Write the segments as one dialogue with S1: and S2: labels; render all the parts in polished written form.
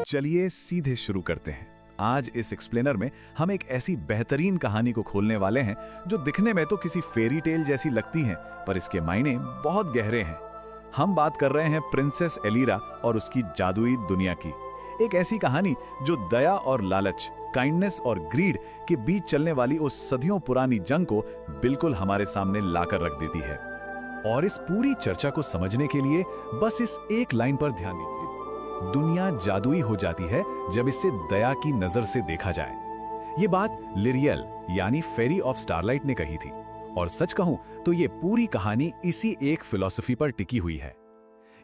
S1: चलिए सीधे शुरू करते हैं। आज इस एक्सप्लेनर में हम एक ऐसी बेहतरीन कहानी को खोलने वाले हैं जो दिखने में तो किसी फेरी टेल जैसी लगती है, पर इसके मायने बहुत गहरे हैं। हम बात कर रहे हैं प्रिंसेस एलिरा और उसकी जादुई दुनिया की। एक ऐसी कहानी जो दया और लालच, काइंडनेस और ग्रीड के बीच चलने वाली उस सदियों पुरानी जंग को बिल्कुल हमारे सामने लाकर रख देती है। और इस पूरी चर्चा को समझने के लिए बस इस एक लाइन पर ध्यान दीजिए। दुनिया जादुई हो जाती है जब इसे दया की नजर से देखा जाए। ये बात लिरियल यानी फेरी ऑफ स्टारलाइट ने कही थी। और सच कहूं तो ये पूरी कहानी इसी एक फिलॉसफी पर टिकी हुई है।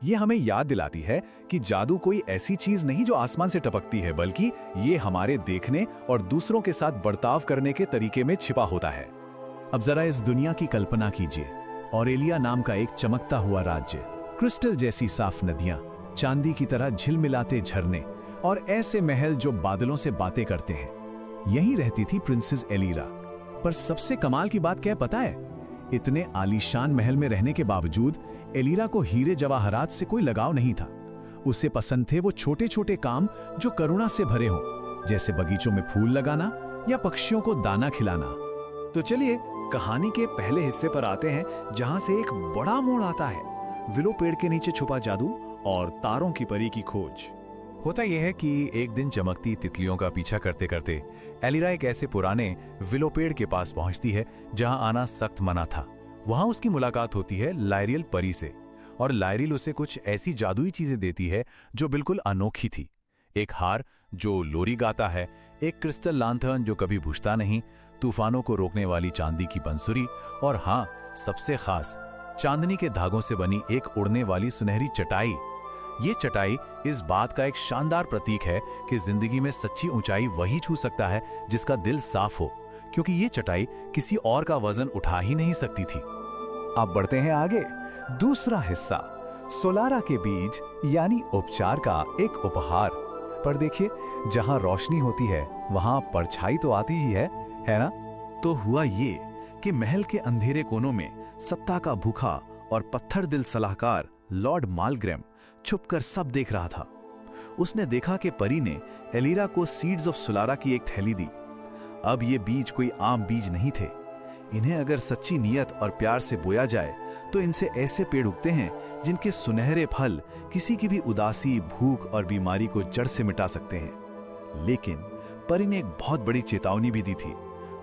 S1: ये हमें याद दिलाती है कि जादू कोई ऐसी चीज नहीं जो आसमान से टपकती है, बल्कि ये हमारे देखने और दूसरों के साथ बर्ताव करने के तरीके में छिपा होता है। अब जरा इस दुनिया की कल्पना कीजिए। ऑरेलिया नाम का एक चमकता हुआ राज्य, क्रिस्टल जैसी साफ नदियां, चांदी की तरह झिलमिलाते झरने और ऐसे महल जो बादलों से बातें करते हैं। यहीं रहती थी प्रिंसेस एलिरा। पर सबसे कमाल की बात क्या पता है? इतने आलीशान महल में रहने के बावजूद एलिरा को हीरे जवाहरात से कोई लगाव नहीं था। उसे पसंद थे वो छोटे छोटे काम जो करुणा से भरे हों, जैसे बगीचों में फूल लगाना या पक्षियों को दाना खिलाना। तो चलिए कहानी के पहले हिस्से पर आते हैं, जहां से एक बड़ा मोड़ आता है। विलो पेड़ के नीचे छुपा जादू और तारों की परी की खोज। होता यह है कि एक दिन चमकती तितलियों का पीछा करते करते एलिरा एक ऐसे पुराने विलो पेड़ के पास पहुंचती है जहां आना सख्त मना था। वहां उसकी मुलाकात होती है लायरियल परी से, और लायरियल उसे कुछ ऐसी जादुई चीजें देती है जो बिल्कुल अनोखी थी। एक हार जो लोरी गाता है, एक क्रिस्टल लांथर्न जो कभी बुझता नहीं, तूफानों को रोकने वाली चांदी की बंसुरी, और हाँ, सबसे खास चांदनी के धागों से बनी एक उड़ने वाली सुनहरी चटाई। ये चटाई इस बात का एक शानदार प्रतीक है कि जिंदगी में सच्ची ऊंचाई वही छू सकता है जिसका दिल साफ हो, क्योंकि ये चटाई किसी और का वजन उठा ही नहीं सकती थी। अब बढ़ते हैं आगे। दूसरा हिस्सा, सोलारा के बीज यानी उपचार का एक उपहार। पर देखिए, जहां रोशनी होती है वहां परछाई तो आती ही है ना? तो हुआ ये कि महल के अंधेरे कोनों में सत्ता का भूखा और पत्थर दिल सलाहकार लॉर्ड मालग्रेम छुपकर सब देख रहा था। उसने देखा कि परी ने एलिरा को सीड्स ऑफ सोलारा की एक थैली दी। अब ये बीज कोई आम बीज नहीं थे। इन्हें अगर सच्ची नियत और प्यार से बोया जाए तो इनसे ऐसे पेड़ उगते हैं जिनके सुनहरे फल किसी की भी उदासी, भूख और बीमारी को जड़ से मिटा सकते हैं। लेकिन परी ने एक बहुत बड़ी चेतावनी भी दी थी।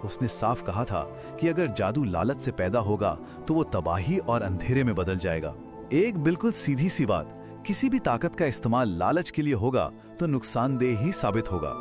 S1: उसने साफ कहा था कि अगर जादू लालच से पैदा होगा तो वो तबाही और अंधेरे में बदल जाएगा। एक बिल्कुल सीधी सी बात, किसी भी ताकत का इस्तेमाल लालच के लिए होगा तो नुकसानदेह ही साबित होगा।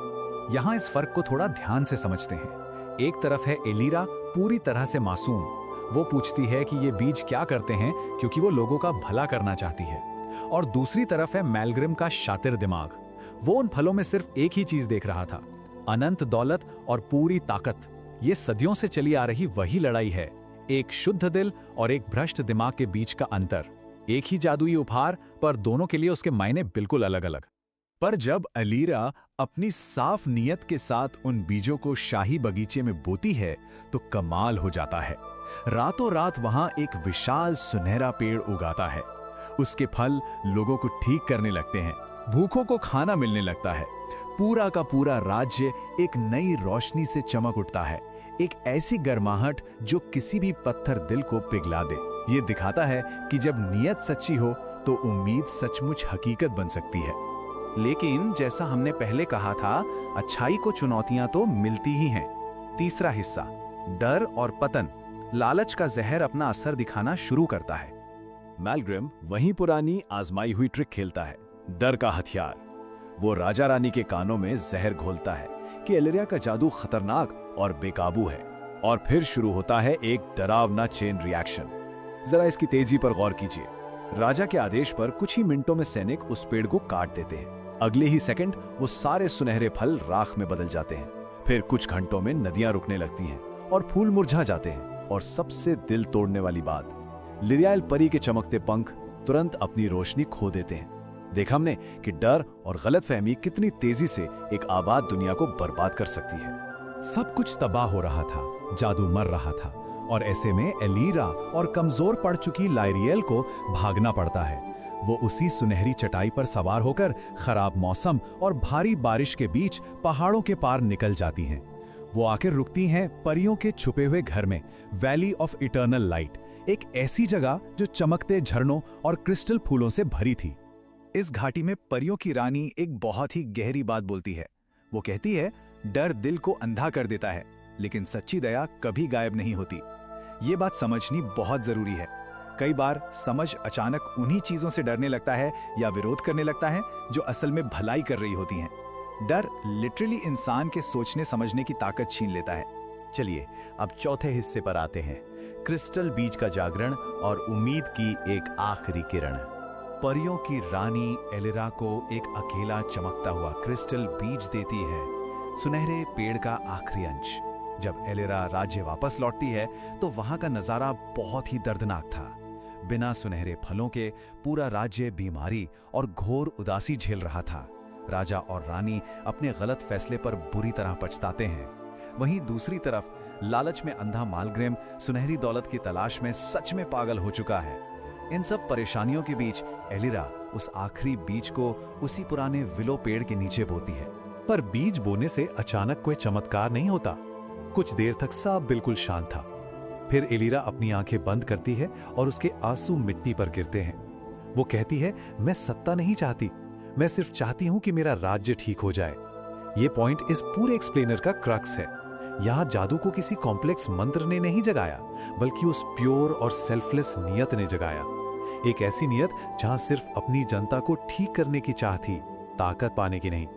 S1: यहाँ इस फर्क को थोड़ा ध्यान से समझते हैं। एक तरफ है एलिरा, पूरी तरह से मासूम। वो पूछती है कि ये बीज क्या करते हैं, क्योंकि वो लोगों का भला करना चाहती है। और दूसरी तरफ है मैलग्रिम का शातिर दिमाग। वो उन फलों में सिर्फ एक ही चीज देख रहा था, अनंत दौलत और पूरी ताकत। ये सदियों से चली आ रही वही लड़ाई है, एक शुद्ध दिल और एक भ्रष्ट दिमाग के बीच का अंतर। एक ही जादुई उपहार, पर दोनों के लिए उसके मायने बिल्कुल अलग अलग। पर जब एलिरा अपनी साफ नियत के साथ उन बीजों को शाही बगीचे में बोती है तो कमाल हो जाता है। रातों रात वहां एक विशाल सुनहरा पेड़ उगाता है। उसके फल लोगों को ठीक करने लगते हैं, भूखों को खाना मिलने लगता है। पूरा का पूरा राज्य एक नई रोशनी से चमक उठता है, एक ऐसी गर्माहट जो किसी भी पत्थर दिल को पिघला दे। ये दिखाता है कि जब नियत सच्ची हो तो उम्मीद सचमुच हकीकत बन सकती है। लेकिन जैसा हमने पहले कहा था, अच्छाई को चुनौतियां तो मिलती ही हैं। तीसरा हिस्सा, डर और पतन। लालच का जहर अपना असर दिखाना शुरू करता है। मैलग्रिम वही पुरानी आजमाई हुई ट्रिक खेलता है, डर का हथियार। वो राजा रानी के कानों में जहर घोलता है कि एलिरा का जादू खतरनाक और बेकाबू है। और फिर शुरू होता है एक डरावना चेन रिएक्शन। जरा इसकी तेजी पर गौर कीजिए। राजा के आदेश पर कुछ ही मिनटों में सैनिक उस पेड़ को काट देते हैं। अगले ही सेकंड वो सारे सुनहरे फल राख में बदल जाते हैं। फिर कुछ घंटों में नदियां रुकने लगती हैं और फूल मुरझा जाते हैं। और सबसे दिल तोड़ने वाली बात, लिरियल परी के चमकते पंख तुरंत अपनी रोशनी खो देते हैं। देखा हमने कि डर और गलतफहमी कितनी तेजी से एक आबाद दुनिया को बर्बाद कर सकती है। सब कुछ तबाह हो रहा था, जादू मर रहा था और ऐसे में एलीरा और कमजोर पड़ चुकी लाइरियल को भागना पड़ता है। वो उसी सुनहरी चटाई पर सवार होकर खराब मौसम और भारी बारिश के बीच पहाड़ों के पार निकल जाती हैं। वो आखिर रुकती हैं परियों के छुपे हुए घर में, वैली ऑफ इटर्नल लाइट, एक ऐसी जगह जो चमकते झरनों और क्रिस्टल फूलों से भरी थी। इस घाटी में परियों की रानी एक बहुत ही गहरी बात बोलती है। वो कहती है, डर दिल को अंधा कर देता है, लेकिन सच्ची दया कभी गायब नहीं होती। ये बात समझनी बहुत जरूरी है। कई बार समझ अचानक उन्हीं चीजों से डरने लगता है या विरोध करने लगता है जो असल में भलाई कर रही होती हैं। डर लिटरली इंसान के सोचने समझने की ताकत छीन लेता है। चलिए अब चौथे हिस्से पर आते हैं, क्रिस्टल बीज का जागरण और उम्मीद की एक आखिरी किरण। परियों की रानी एलिरा को एक अकेला चमकता हुआ क्रिस्टल बीज देती है, सुनहरे पेड़ का आखिरी अंश। जब एलिरा राज्य वापस लौटती है तो वहां का नजारा बहुत ही दर्दनाक था। बिना सुनहरे फलों के पूरा राज्य बीमारी और घोर उदासी झेल रहा था। राजा और रानी अपने गलत फैसले पर बुरी तरह पछताते हैं। वहीं दूसरी तरफ लालच में अंधा मालग्रेम सुनहरी दौलत की तलाश में सच में पागल हो चुका है। इन सब परेशानियों के बीच एलिरा उस आखिरी बीज को उसी पुराने विलो पेड़ के नीचे बोती है। पर बीज बोने से अचानक कोई चमत्कार नहीं होता। कुछ देर तक सब बिल्कुल शांत था। फिर एलिरा अपनी आंखें बंद करती है और उसके आंसू मिट्टी पर गिरते हैं। वो कहती है, मैं सत्ता नहीं चाहती, मैं सिर्फ चाहती हूं कि मेरा राज्य ठीक हो जाए। ये पॉइंट इस पूरे एक्सप्लेनर का क्रक्स है। यहां जादू को किसी कॉम्प्लेक्स मंत्र ने नहीं जगाया, बल्कि उस प्योर और सेल्फलेस नियत ने जगाया। एक ऐसी नियत जहां सिर्फ अपनी जनता को ठीक करने की चाह थी, ताकत पाने की नहीं।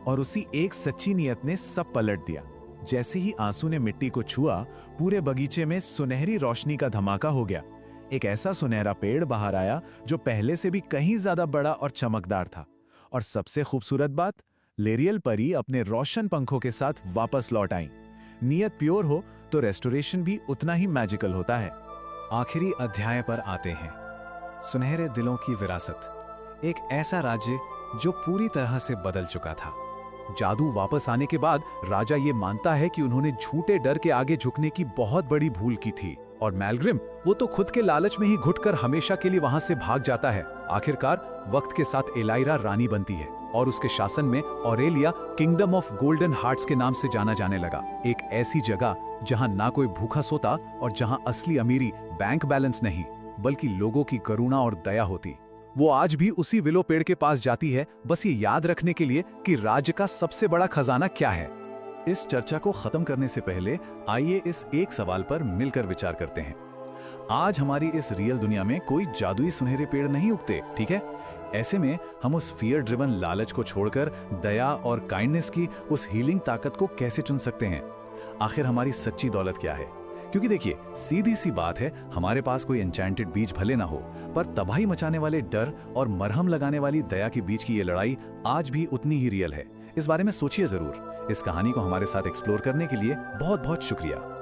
S1: और उसी एक सच्ची नियत ने सब पलट दिया। जैसे ही आंसू ने मिट्टी को छुआ, पूरे बगीचे में सुनहरी रोशनी का धमाका हो गया। एक ऐसा सुनहरा पेड़ बाहर आया जो पहले से भी कहीं ज्यादा बड़ा और चमकदार था। और सबसे खूबसूरत बात, लेरियल परी अपने रोशन पंखों के साथ वापस लौट आई। नियत प्योर हो तो रेस्टोरेशन भी उतना ही मैजिकल होता है। आखिरी अध्याय पर आते हैं, सुनहरे दिलों की विरासत। एक ऐसा राज्य जो पूरी तरह से बदल चुका था। जादू वापस आने के बाद राजा ये मानता है कि उन्होंने झूठे डर के आगे झुकने की बहुत बड़ी भूल की थी। और मैलग्रिम, वो तो खुद के लालच में ही घुटकर हमेशा के लिए वहां से भाग जाता है। आखिरकार वक्त के साथ एलाइरा रानी बनती है और उसके शासन में Aurelia kingdom of golden hearts के नाम से जाना जाने लगा। एक ऐसी जगह जहां ना कोई भूखा सोता और जहां असली अमीरी बैंक बैलेंस नहीं, बल्कि लोगों की करुणा और दया होती। वो आज भी उसी विलो पेड़ के पास जाती है, बस ये याद रखने के लिए कि राज्य का सबसे बड़ा खजाना क्या है। इस चर्चा को खत्म करने से पहले आइए इस एक सवाल पर मिलकर विचार करते हैं। आज हमारी इस रियल दुनिया में कोई जादुई सुनहरे पेड़ नहीं उगते, ठीक है? ऐसे में हम उस फियर ड्रिवन लालच को छोड़कर दया और काइंडनेस की उस हीलिंग ताकत को कैसे चुन सकते हैं? आखिर हमारी सच्ची दौलत क्या है? क्योंकि देखिए, सीधी सी बात है, हमारे पास कोई एन्चेंटेड बीज भले ना हो, पर तबाही मचाने वाले डर और मरहम लगाने वाली दया के बीच की ये लड़ाई आज भी उतनी ही रियल है। इस बारे में सोचिए जरूर। इस कहानी को हमारे साथ एक्सप्लोर करने के लिए बहुत बहुत शुक्रिया।